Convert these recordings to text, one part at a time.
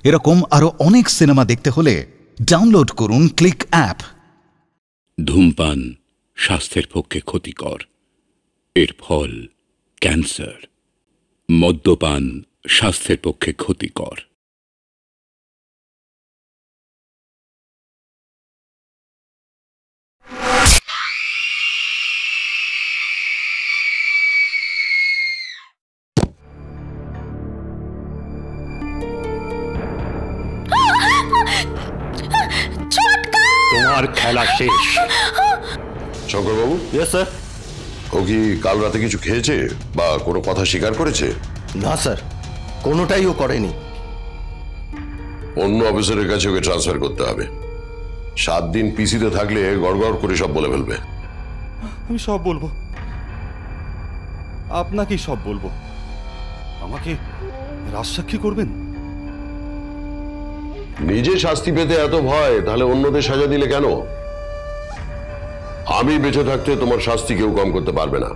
এরকম আরো অনেক সিনেমা দেখতে হলে ডাউনলোড করুন ক্লিক অ্যাপ। ধূমপান স্বাস্থ্যের পক্ষে ক্ষতিকর, এর ফল ক্যান্সার। মদ্যপান স্বাস্থ্যের পক্ষে ক্ষতিকর। তোমার খেলা শেষ। শঙ্করবাবু। Yes sir. ও কি কাল রাতে কিছু খেয়েছে বা কোনো কথা স্বীকার করেছে? না স্যার, কোনোটাই ও করেনি। অন্য অফিসারের কাছে ওকে ট্রান্সফার করতে হবে। 7 দিন পিসিতে থাকলে গড়গড় করে সব বলে ফেলবে। আমি সব বলবো, আপনাকেই সব বলবো। আমাকে রাজসাক্ষী করবেন? নিজে শাস্তি পেতে এত ভয়, তাহলে অন্যদের সাজা দিলে কেন? আমি বেঁচে থাকতে তোমার শাস্তি কেউ কম করতে পারবে না।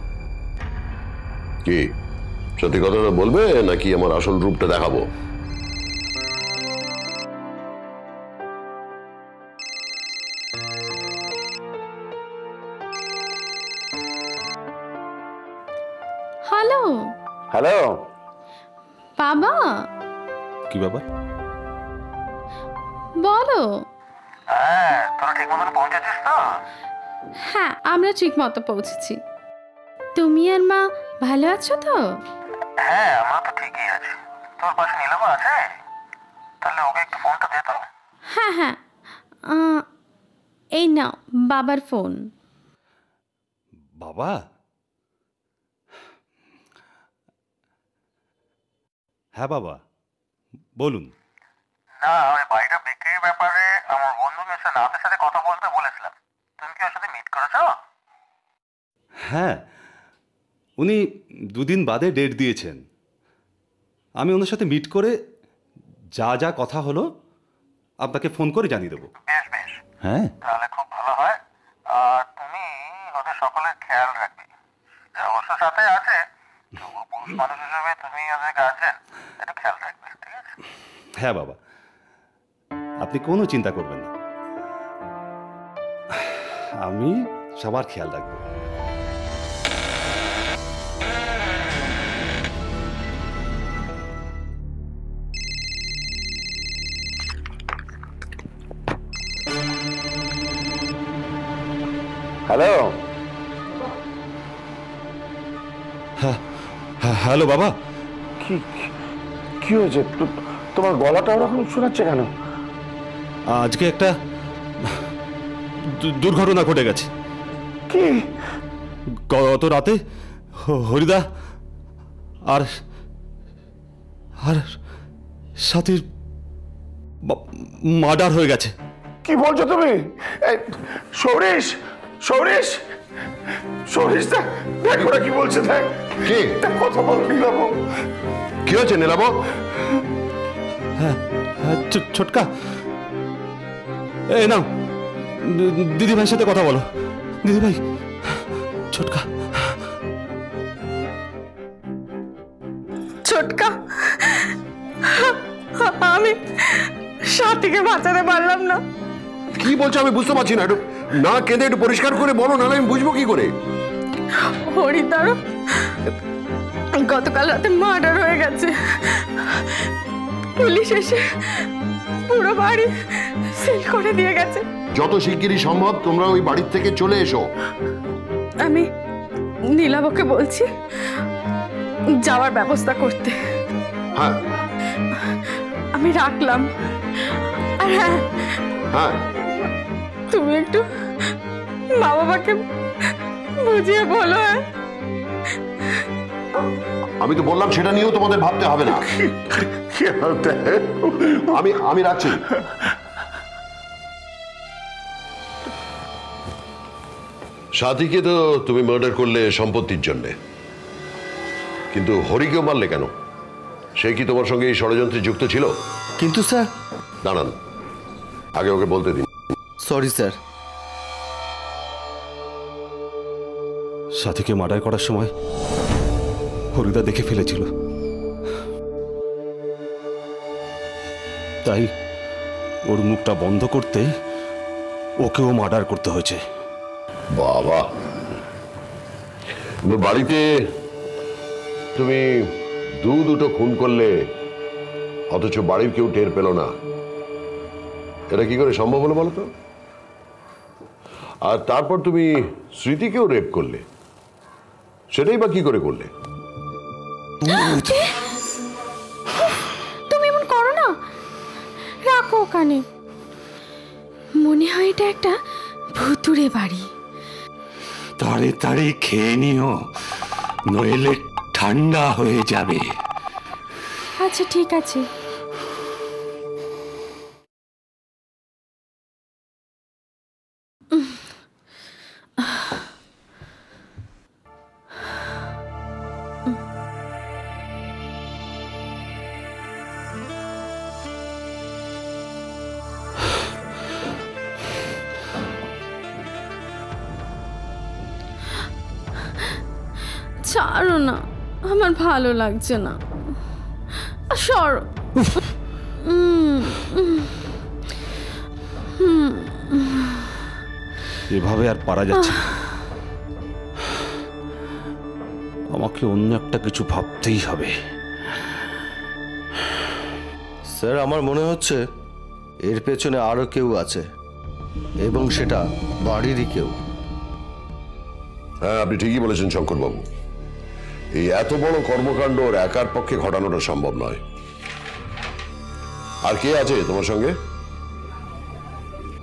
কি সত্যি কথাটা বলবে নাকি আমার আসল রূপটা দেখাবো? হ্যালো। হ্যালো বাবা। কি ব্যাপার? বলো। তোরা ঠিক মতো পৌঁছেছিস তো? হ্যাঁ, আমরা ঠিক মতো পৌঁছেছি। তুমি আর মা ভালো আছো তো? হ্যাঁ, আমরা তো ঠিকই আছি। তোর পাশে নীলাভ আছে? তাহলে ওকে একটু ফোনটা দে তো। হ্যাঁ হ্যাঁ, এই নাও বাবার ফোন। বাবা? হ্যাঁ বাবা, বলুন। না, ওই বাড়িটা বিক্রির ব্যাপারে আমার বন্ধু মিস্টার নাথের সাথে কথা বলতে বলেছিলাম। তুমি কি ওর সাথে মিট করেছো? হ্যাঁ, উনি 2 দিন বাদে ডেট দিয়েছেন। আমি ওনার সাথে মিট করে যা যা কথা হলো আপনাকে ফোন করে জানিয়ে দেবো। বেশ বেশ, হ্যাঁ, তাহলে খুব ভালো হয়। আর তুমি ওদের সকলের খেয়াল রাখবে। অবশ্য সাথে আছে, তবুও পুরুষ মানুষ হিসেবে তুমি ওদের গার্জেন, একটু খেয়াল রাখবে, ঠিক আছে? হ্যাঁ বাবা, আপনি কোনো চিন্তা করবেন না, আমি সবার খেয়াল রাখবো। হ্যালো। হ্যাঁ হ্যাঁ, হ্যালো বাবা। কি কি হয়েছে? তোমার গলাটা ওরকম শোনাচ্ছে কেন? আজকে একটা দুর্ঘটনা ঘটে গেছে। কি? গত রাতে হরিদা আর আর সাথীর মার্ডার হয়ে গেছে। কি বলছো তুমি? সৌরিশ, সৌরিশ, সৌরিশ, দেখ ওরা কি বলছে, দেখ। কি কথা বল নীলাভ। কি হয়েছে নীলাভ? হ্যাঁ, ছোটকা, এই নাও দিদি ভাইয়ের সাথে কথা বলো। দিদি ভাই, ছোটকা। ছোটকা, আমি সাথীকে বাঁচাতে পারলাম না। কি বলছো আমি বুঝতে পারছি না। একটু না কেঁদে একটু পরিষ্কার করে বলো, নাহলে আমি বুঝবো কি করে? হরিদার গতকাল রাতে মার্ডার হয়ে গেছে। পুলিশ এসে পুরো বাড়ি সিল করে দিয়ে গেছে। যত শিগগিরই সম্ভব তোমরা ওই বাড়ির থেকে চলে এসো। আমি নীলাভকে বলছি যাওয়ার ব্যবস্থা করতে। হ্যাঁ, আমি রাখলাম। আর হ্যাঁ হ্যাঁ, তুমি একটু মা বাবাকে বুঝিয়ে বলো। আমি তো বললাম সেটা নিয়েও তোমাদের ভাবতে হবে না। আমি রাখছি। সাথীকে তো তুমি মার্ডার করলে সম্পত্তির জন্য, কিন্তু হরিকেও মারলে কেন? সে কি তোমার সঙ্গে এই ষড়যন্ত্রে যুক্ত ছিল? কিন্তু স্যার। দাঁড়ান, আগে ওকে বলতে দিন। Sorry sir. সাথীকে মার্ডার করার সময় হরিদা দেখে ফেলেছিল। তাই ওর মুখটা বন্ধ করতে ওকেও মার্ডার করতে হয়েছে। বাবা, বাড়িতে তুমি দুটো খুন করলে অথচ বাড়ির কেউ টের পেল না, এটা কি করে সম্ভব হলো বলো তো? আর তারপর তুমি স্মৃতিকেও রেপ করলে, সেটাই বা কি করে করলে? তুমি এমন করো না, রাখো ওখানে। মনে হয় এটা একটা ভুতুড়ে বাড়ি। তাড়াতাড়ি খেয়ে নিও, নইলে ঠান্ডা হয়ে যাবে। আচ্ছা ঠিক আছে। ছাড়ো না, আমার ভালো লাগছে না, সরো। এভাবে আর পারা যাচ্ছে না, আমাকে অন্য একটা কিছু ভাবতেই হবে। স্যার, আমার মনে হচ্ছে এর পেছনে আরো কেউ আছে, এবং সেটা বাড়িরই কেউ। হ্যাঁ, আপনি ঠিকই বলেছেন শঙ্করবাবু। এই এত বড় কর্মকাণ্ড ওর একার পক্ষে ঘটানোটা সম্ভব নয়। আর কে আছে তোমার সঙ্গে?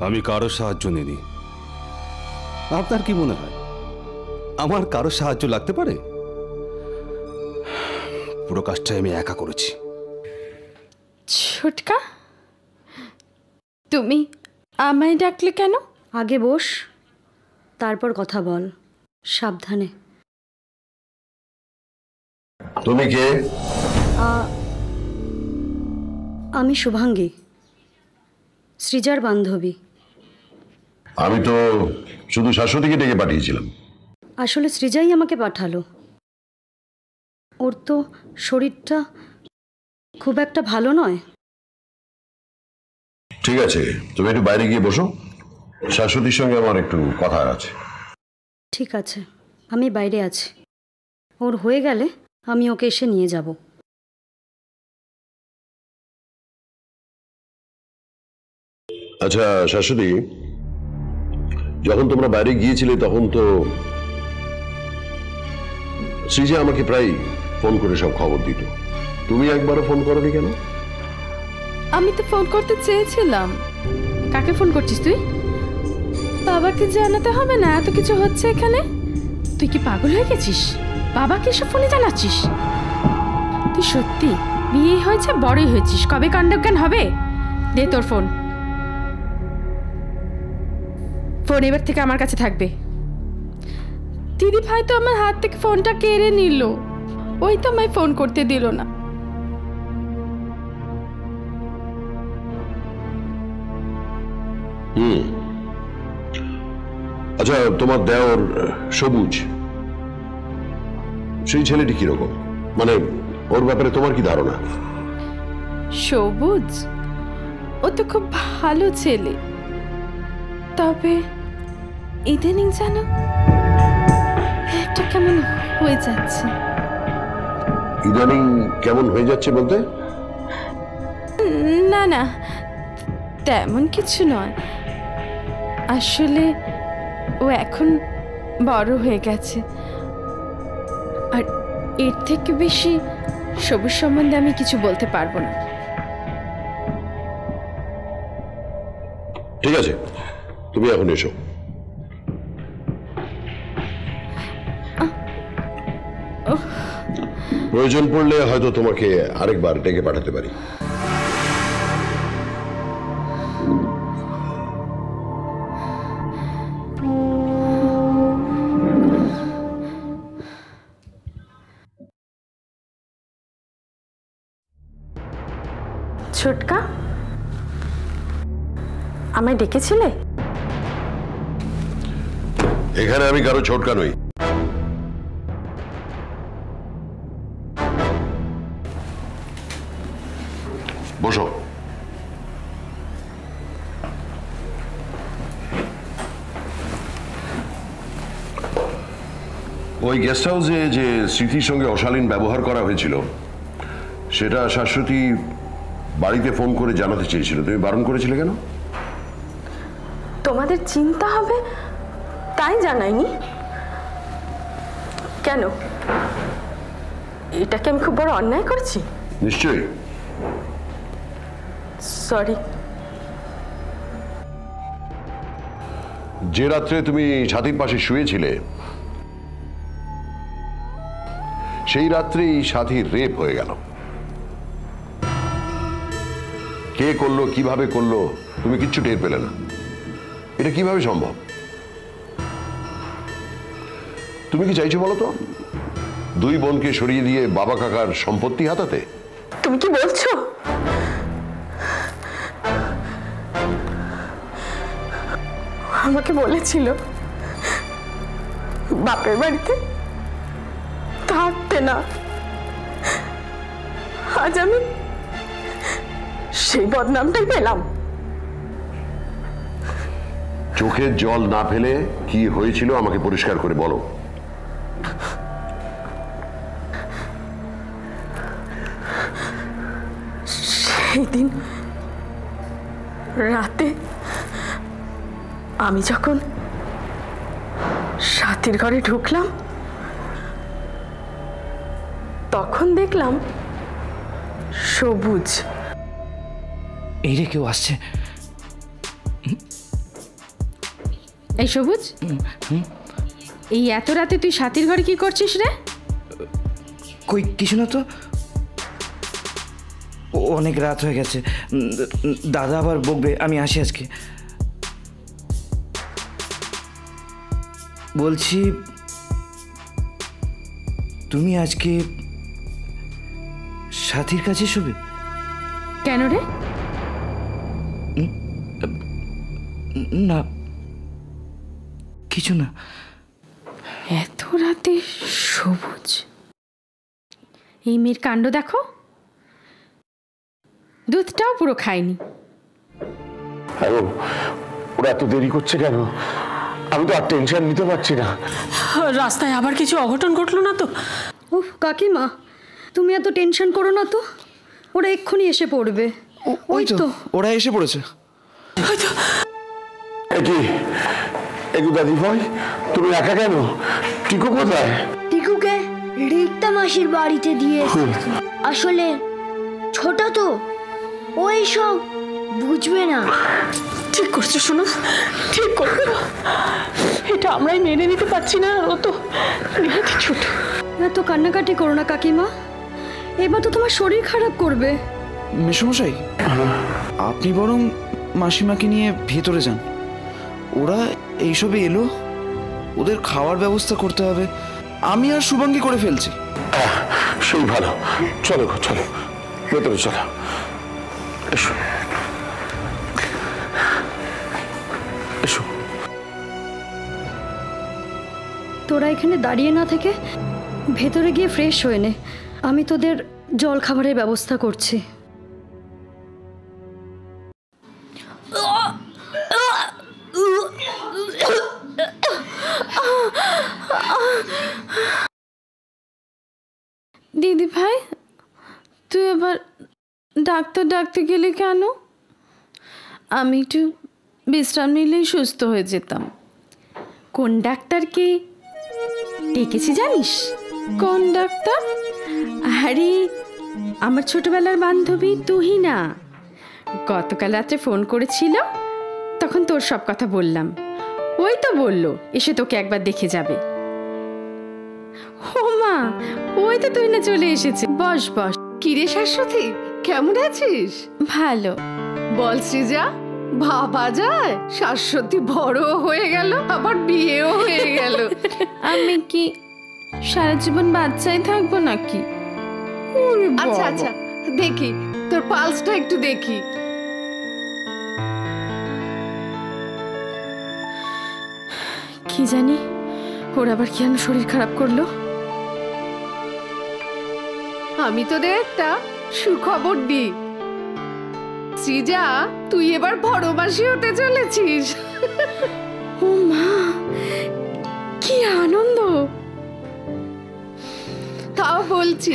আমি কারো সাহায্য নিইনি। আপনার কি মনে হয় আমার কারো সাহায্য লাগতে পারে? পুরো কাজটা আমি একা করেছি। ছোটকা, তুমি আমায় ডাকলে কেন? আগে বস, তারপর কথা বল, সাবধানে। তুমি কে? আমি শুভাঙ্গী, সৃজার বান্ধবী। আমি তো শুধু শাশ্বতীকে ডেকে পাঠিয়েছিলাম। আসলে সৃজাই আমাকে পাঠালো। ওর তো শরীরটা খুব একটা ভালো নয়। ঠিক আছে, তুমি একটু বাইরে গিয়ে বসো, শাশ্বতীর সঙ্গে আমার একটু কথা আছে। ঠিক আছে, আমি বাইরে আছি। ওর হয়ে গেলে আমি ওকে এসে নিয়ে যাব। আচ্ছা শাশ্বতী, যখন তোমরা বাইরে গিয়েছিলে তখন তো সৃজা আমাকে প্রায় ফোন করে সব খবর দিত, তুমি একবারও ফোন করোনি কেন? আমি তো ফোন করতে চেয়েছিলাম। কাকে ফোন করছিস তুই? বাবাকে জানাতে হবে না এত কিছু হচ্ছে এখানে? তুই কি পাগল হয়ে গেছিস? বাবাকে এসব ফোনে জানাচ্ছিস? তুই সত্যি বিয়ে হয়েছে, বড়ই হয়েছিস, কবে কাণ্ডজ্ঞান হবে? দে তোর ফোন। ফোন এবার থেকে আমার কাছে থাকবে। দিদি ভাই তো আমার হাত থেকে ফোনটা কেড়ে নিল, ওই তো আমায় ফোন করতে দিল না। আচ্ছা, তোমার দেওর সবুজ, সেই ছেলেটি কিরকম? মানে ওর ব্যাপারে তোমার কি ধারণা? সবুজ ও তো খুব ভালো ছেলে, তবে ইদানিং জানো একটা কেমন হয়ে যাচ্ছে। ইদানিং কেমন হয়ে যাচ্ছে বলতে? না না, তেমন কিছু নয়। আসলে ও এখন বড় হয়ে গেছে, আর এর থেকে বেশি সবুজ সম্বন্ধে আমি কিছু বলতে পারবো না। ঠিক আছে, তুমি এখন এসো। প্রয়োজন পড়লে হয়তো তোমাকে আরেকবার ডেকে পাঠাতে পারি। ছোটকা, আমায় ডেকেছিলে? এখানে আমি কারো ছোটকা নই। বসো। ওই গেস্ট হাউসে যে স্মৃতির সঙ্গে অশালীন ব্যবহার করা হয়েছিল সেটা শাশ্বতী বাড়িতে ফোন করে জানাতে চেয়েছিল, তুমি বারণ করেছিলে কেন? তোমাদের চিন্তা হবে তাই জানাইনি। কেন, এটাকে আমি খুব বড় অন্যায় করেছি? নিশ্চয়ই। সরি। যে রাত্রে তুমি ছাতির পাশে শুয়েছিলে সেই রাত্রেই সাথীর রেপ হয়ে গেল। কে করলো, কিভাবে করলো, তুমি কিচ্ছু টের পেলে না। এটা কিভাবে সম্ভব? তুমি কি চাইছো বলো তো, দুই বোনকে সরিয়ে দিয়ে বাবা কাকার সম্পত্তি হাতাতে? তুমি কি বলছো? আমাকে বলেছিল বাপের বাড়িতে থাকতে না। আজ আমি সেই বদনামটাই পেলাম। চোখের জল না ফেলে কি হয়েছিল আমাকে পরিষ্কার করে বলো। সেই দিন রাতে আমি যখন সাথীর ঘরে ঢুকলাম তখন দেখলাম সবুজ। এই রে, কেউ আসছে। এই সবুজ, এই এত রাতে তুই সাথীর ঘরে কি করছিস রে? কই কিছু না তো, অনেক রাত হয়ে গেছে, দাদা আবার বকবে, আমি আসি আজকে। বলছি তুমি আজকে সাথীর কাছে শোবে? কেন রে? না কিছু না। এত রাতে সবুজ, এই মেয়ের কাণ্ড দেখো, দুধটাও পুরো খায়নি। ওরা এত দেরি করছে কেন? আমি তো আর টেনশন নিতে পারছি না। রাস্তায় আবার কিছু অঘটন ঘটলো না তো? উফ কাকিমা, তুমি এত টেনশন করো না তো, ওরা এক্ষুনি এসে পড়বে। ওই তো ওরা এসে পড়েছে। একটু দাদি ভাই, তুমি একা কেন? টিকু কোথায়? টিকুকে রিক্তা মাসির বাড়িতে দিয়ে এসেছি। আসলে ছোট তো, ওই সব বুঝবে না। ঠিক করছো শোনো, ঠিক করছো। এটা আমরাই মেনে নিতে পারছি না, ও তো নিহাতি ছোট। এত কান্নাকাটি করো না কাকিমা, এবার তো তোমার শরীর খারাপ করবে। মেসমশাই, আপনি বরং মাসিমাকে নিয়ে ভেতরে যান। ওরা এইসবে এলো, ওদের খাওয়ার ব্যবস্থা করতে হবে, আমি আর শুভাঙ্গী করে ফেলছি। সেই ভালো, চলো চলো ভেতরে চলো। এসো এসো। তোরা এখানে দাঁড়িয়ে না থেকে ভেতরে গিয়ে ফ্রেশ হয়ে নে, আমি তোদের জল খাবারের ব্যবস্থা করছি। দিদি ভাই, তুই আবার ডাক্তার ডাকতে গেলে কেন? আমি একটু বিশ্রাম নিলেই সুস্থ হয়ে যেতাম। কোন ডাক্তারকে ডেকেছি জানিস? কোন ডাক্তার? আরে আমার ছোটবেলার বান্ধবী তুহিনা। গতকাল রাত্রে ফোন করেছিল, তখন তোর সব কথা বললাম। ওই তো বললো এসে তোকে একবার দেখে যাবে। ও মা, ওই তো তুই না চলে এসেছে। বস বস। কিরে শাশ্বতী, কেমন আছিস? ভালো। বল সৃজা, ভাবা যায় শাশ্বতী বড় হয়ে গেল, আবার বিয়েও হয়ে গেল। আমি কি সারা জীবন বাচ্চাই থাকবো নাকি? আচ্ছা আচ্ছা, দেখি তোর পালসটা একটু দেখি। কি জানি ওর আবার কেন শরীর খারাপ করলো। আমি তোদের একটা সুখবর দিই, সৃজা তুই এবার বড় মাসি হতে চলেছিস। ও মা, কি আনন্দ! বলছি,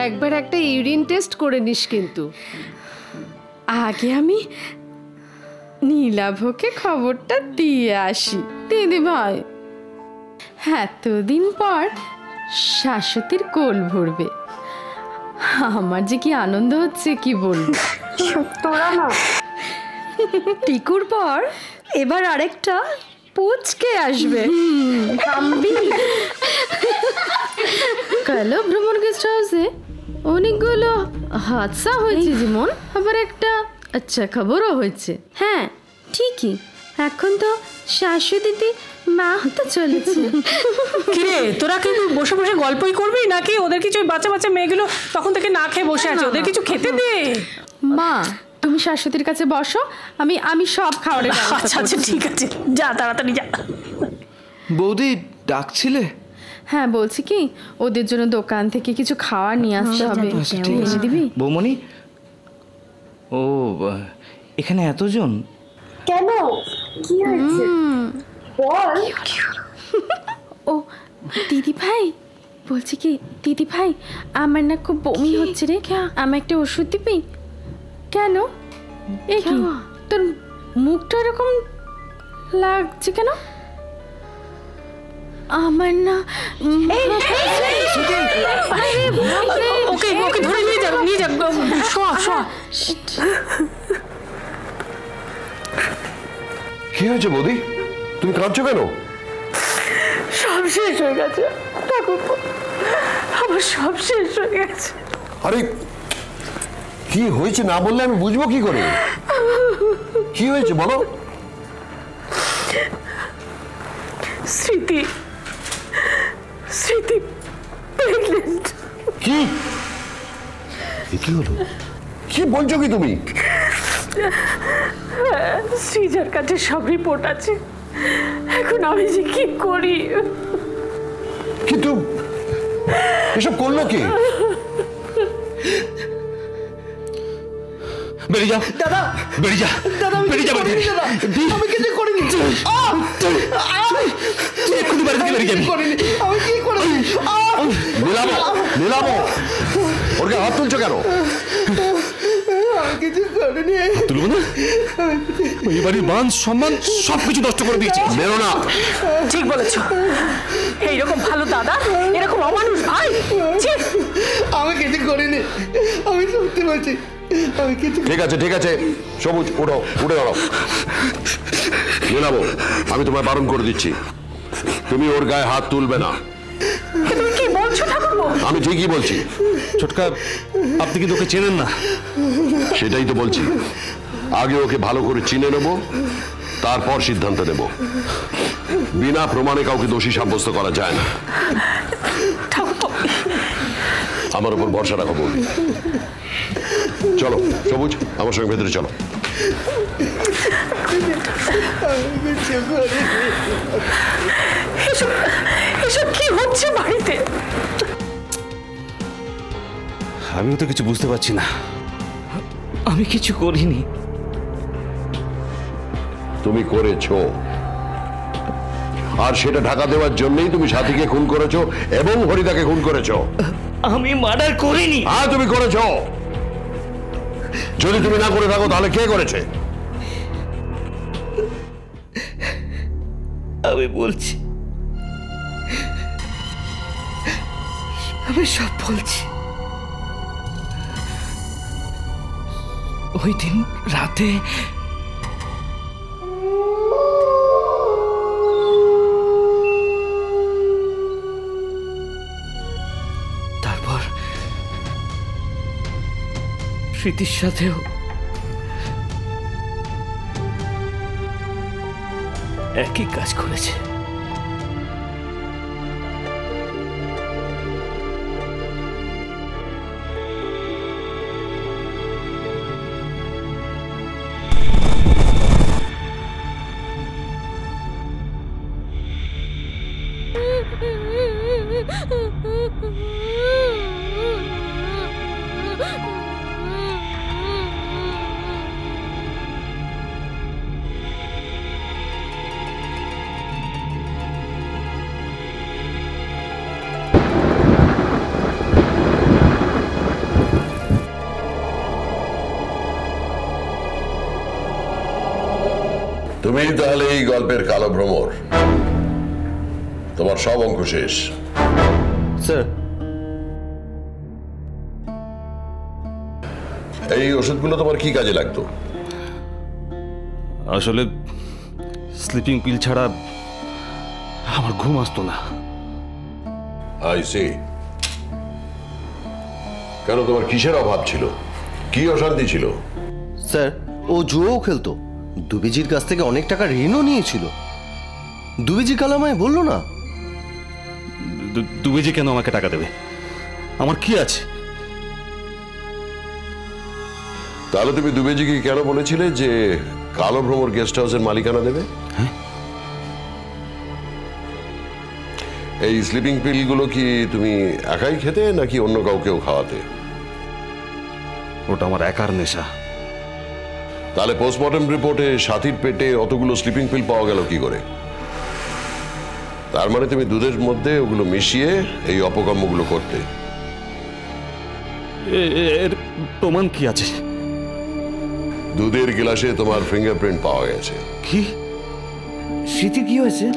একবার একটা ইউরিন টেস্ট করে নিস কিন্তু। আগে আমি নীলাভকে খবরটা দিয়ে আসি। দিদি ভাই, এতদিন পর শাশ্বতীর কোল ভরবে, আমার যে কি আনন্দ হচ্ছে কি বলবো। তোরা না টিকুর পর এবার আরেকটা পুচকে আসবে। কালো ভ্রমণ গেস্ট হাউসে অনেকগুলো হাদসা হয়েছে, যেমন আবার একটা আচ্ছা খবরও হয়েছে। হ্যাঁ ঠিকই, এখন তো শাশুড়িতে মা হতে চলেছে। কিরে, তোরা কি বসে বসে গল্পই করবি নাকি ওদের কিছু বাচ্চা বাচ্চা মেয়েগুলো তখন থেকে না খেয়ে বসে আছে, ওদের কিছু খেতে দে। মা তুমি শাশুড়ির কাছে বসো, আমি আমি সব খাবারের ব্যবস্থা আচ্ছা আচ্ছা ঠিক আছে, যা তাড়াতাড়ি যা। বৌদি ডাকছিলে? হ্যাঁ বলছি কি, ওদের জন্য দোকান থেকে কিছু খাবার নিয়ে আসতে হবে। এনে দিবি? বৌমনি, ও এখানে এতজন কেন, কি হয়েছে বল। ও দিদি ভাই, বলছি কি দিদি ভাই, আমার না খুব বমি হচ্ছে রে, আমার একটা ওষুধ দিবি? কেন, এ কি তোর মুখটা এরকম লাগছে কেন? আমার না ওকে ওকে ধরে নিয়ে যাও, নিয়ে যাও, শোয়া শোয়া। কি হয়েছে বৌদি, তুমি কাঁদছো কেন? সব শেষ হয়ে গেছে ঠাকুরপো, আমার সব শেষ হয়ে গেছে। আরে কি হয়েছে না বললে আমি বুঝবো কি করে? কি হয়েছে বলো। স্মৃতি স্মৃতি প্রেগন্যান্ট। কি কি হলো, কি বলছো কি তুমি? শ্রীজার কাছে সব রিপোর্ট আছে, এখন আমি যে কি করি। কিন্তু এসব করলো কি? বেরিয়ে যা দাদা, বেরিয়ে যা দাদা আমি বেরিয়ে যা, আমি কিছু করিনি। এক্ষুনি বাড়ি থেকে বেরিয়ে যাবি। আমি কি করিনি। নিলামো নিলামো, ওর গায়ে হাত তুলছো কেন? আমি কিছু করিনি। তুলবো না, এই বাড়ির মান সম্মান সবকিছু নষ্ট করে দিয়েছি। বেরো না। ঠিক বলেছো, এইরকম ভালো দাদা, এরকম অমানুষ ভাই। আমি কিছু করিনি, আমি সত্যি বলছি আমি কিছু। ঠিক আছে ঠিক আছে, সবুজ উঠো, উঠে দাঁড়াও। নিলামো, আমি তোমায় বারণ করে দিচ্ছি, তুমি ওর গায়ে হাত তুলবে না। তুমি কি বলছো ঠাকুরপো? আমি ঠিকই বলছি। ছোটকা, আপনি কিন্তু ওকে চেনেন না। সেটাই তো বলছি, আগে ওকে ভালো করে চিনে নেব, তারপর সিদ্ধান্ত নেব। বিনা প্রমাণে কাউকে দোষী সাব্যস্ত করা যায় না। আমার উপর ভরসা রাখো বৌদি। চলো সবুজ, আমার সঙ্গে ভেতরে চলো। এসব কি হচ্ছে বাড়িতে? আমিও তো কিছু বুঝতে পারছি না। আমি কিছু করিনি। তুমি করেছো, আর সেটা ঢাকা দেওয়ার জন্যই তুমি সাথীকে খুন করেছো এবং হরিদাকে খুন করেছো। আমি মার্ডার করিনি। হ্যাঁ তুমি করেছো। যদি তুমি না করে থাকো তাহলে কে করেছে? আমি বলছি, আমি সব বলছি। ওই দিন রাতে তারপর স্মৃতির সাথেও একই কাজ করেছে। তুমি তাহলে এই গল্পের কালো ভ্রমর, তোমার সব অঙ্ক শেষ। স্যার, এই ওষুধগুলো তোমার কি কাজে লাগতো? আসলে স্লিপিং পিল ছাড়া আমার ঘুম আসতো না। I see. কেন, তোমার কিসের অভাব ছিল? কি অশান্তি ছিল? স্যার, ও জুয়াও খেলতো, দুবেজির কাছ থেকে অনেক টাকা ঋণও নিয়েছিল। দুবেজি কাল আমায় বললো না। দুবেজি কেন আমাকে টাকা দেবে? আমার কি আছে? তাহলে তুমি দুবেজিকে কেন বলেছিলে যে কালো ভ্রমর গেস্ট হাউসের মালিকানা দেবে? এই স্লিপিং পিলগুলো কি তুমি একাই খেতে নাকি অন্য কাউকেও খাওয়াতে? ওটা আমার একার নেশা। তাহলে পোস্টমর্টম রিপোর্টে সাথীর পেটে অতগুলো স্লিপিং পিল পাওয়া গেল কি করে? তার মানে তুমি দুধের মধ্যে ওগুলো মিশিয়ে এই অপকর্মগুলো করতে। এর প্রমাণ কি আছে? দুধের গ্লাসে তোমার ফিঙ্গারপ্রিন্ট পাওয়া গেছে। কি? স্মৃতি কি হয়েছে?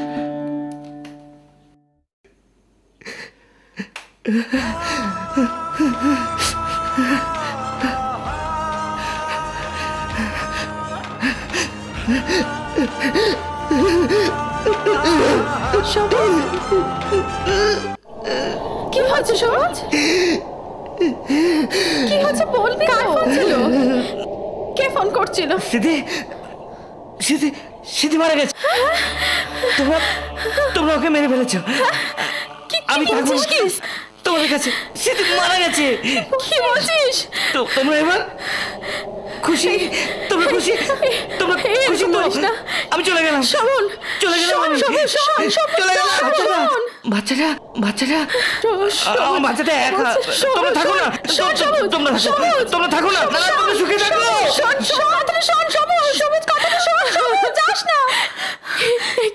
কি হয়েছে সমাজ? কি হয়েছে বলবি? কার ফোন ছিল? কে ফোন করছিল? স্মৃতি, স্মৃতি, স্মৃতি মারা গেছে। তোমরা ওকে মেরে ফেলেছো। আমি থাকবো তোমাদের কাছে। স্মৃতি মারা গেছে। কি বলছিস? তোমরা এবার খুশি? তোমরা খুশি? তোমরা খুশি তো? আমি চলে গেলাম। শোন, চলে গেলাম। চলে গেলাম। বাচ্চাটা বাচ্চাটা আমার বাচ্চাটা একা। তোমরা থাকো না। তোমরা থাকো না। তোমরা সুখে থাকো। যাস না।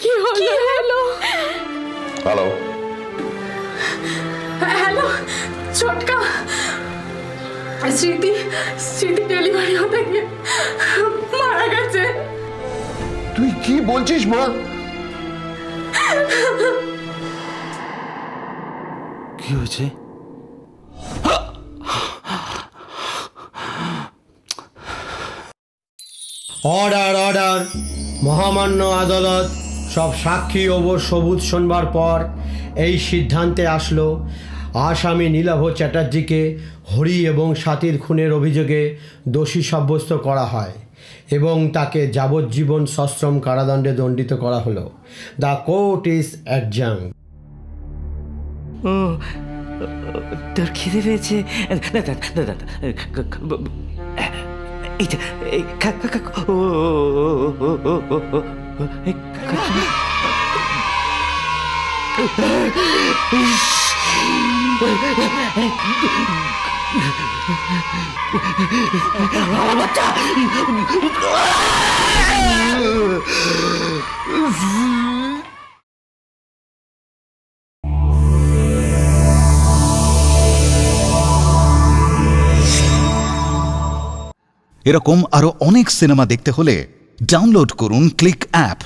কি হলো? হ্যালো হ্যালো ছোটকা, স্মৃতি ডেলিভারি হতে গিয়ে মারা গেছে। তুই কি বলছিস মা? কি হয়েছে? Order order. মহামান্য আদালত সব সাক্ষী ও সবুত শোনবার পর এই সিদ্ধান্তে আসলো, আসামি নীলাভ চ্যাটার্জিকে হরি এবং সাথীর খুনের অভিযোগে দোষী সাব্যস্ত করা হয় এবং তাকে যাবজ্জীবন সশ্রম কারাদণ্ডে দণ্ডিত করা হলো। The court is adjourn. ও, তোর খিদে পেয়েছে? বাচ্চা এরকম আরো অনেক সিনেমা দেখতে হলে ডাউনলোড করুন ক্লিক অ্যাপ।